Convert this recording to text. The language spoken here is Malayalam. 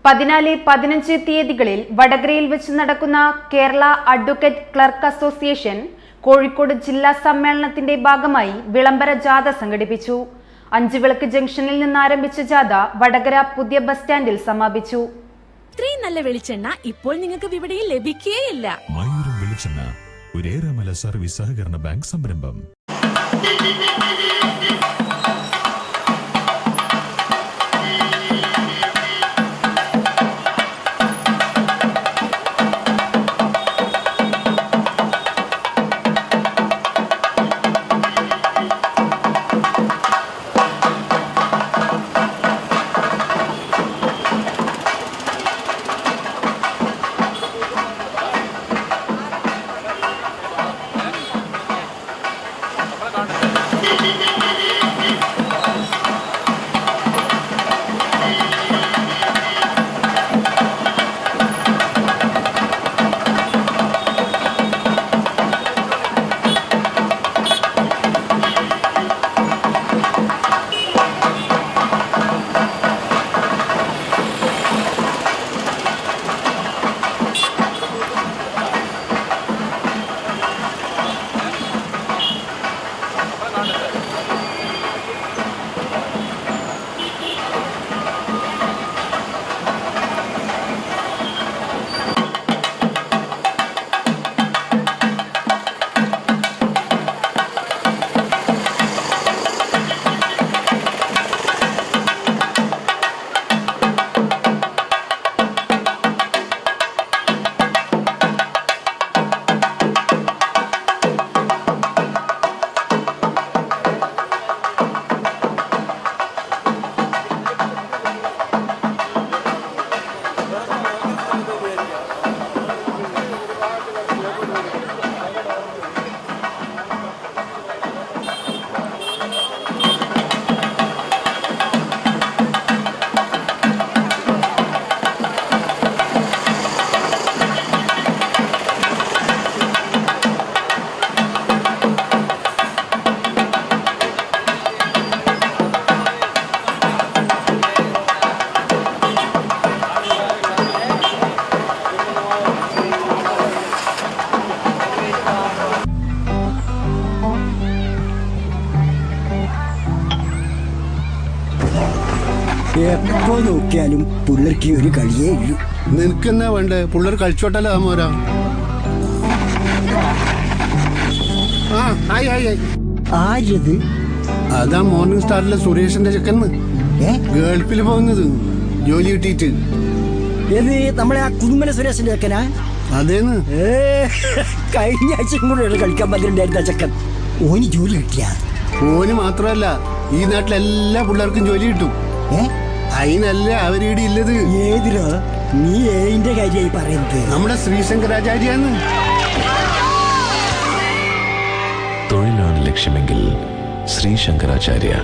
14-15 തീയതികളിൽ വടകരയിൽ വെച്ച് നടക്കുന്ന Kerala advocate clerk association Kozhikode ജില്ലാ സമ്മേളനത്തിന്റെ ഭാഗമായി വിളംബര ജാഥ സംഘടിപ്പിച്ചു. അഞ്ചുവിളക്ക് ജംഗ്ഷനിൽ നിന്ന് ആരംഭിച്ച ജാഥ വടകര പുതിയ ബസ് സ്റ്റാൻഡിൽ സമാപിച്ചു. ഇത്രയും നല്ല വെളിച്ചെണ്ണ ഇപ്പോൾ നിങ്ങൾക്ക് വിപണിയിൽ ലഭിക്കുകയില്ല. മയൂരം വെളിച്ചെണ്ണ ഒരു ഏറെമല സർവീസ് സഹകരണ ബാങ്ക് സംരംഭം. എപ്പോ നോക്കിയാലും പിള്ളേർക്ക് ഒരു കളിയേ ഇല്ലു. നിനക്കെന്നാ വേണ്ടേ? പിള്ളേർ കളിച്ചോട്ടല്ലോ മോരാ. ആരത്? അതാ മോർണിംഗ് സ്റ്റാറിലെ സുരേഷിന്റെ ചെക്കന്ന് ഗൾഫിൽ പോകുന്നത് ജോലി കിട്ടിയിട്ട്. ഏത് നമ്മളെ ആ കുതുമല സുരേഷിന്റെ ചെക്കനാ? അതേന്ന് കഴിഞ്ഞ ആഴ്ചയും കൂടെ കളിക്കാൻ പറ്റുന്നുണ്ടായിരുന്ന ചെക്കൻ. ഓന് ജോലി കിട്ടിയ? ഓന് മാത്രമല്ല ഈ നാട്ടിലെല്ലാ പിള്ളേർക്കും ജോലി കിട്ടും. അതിനല്ല അവരീടെ ഇല്ലത്. ഏതിലോ? നീ ഏതിന്റെ കാര്യമായി പറയുന്നത്? നമ്മുടെ ശ്രീശങ്കരാചാര്യാന്ന്. തൊഴിലാണ് ലക്ഷ്യമെങ്കിൽ ശ്രീശങ്കരാചാര്യ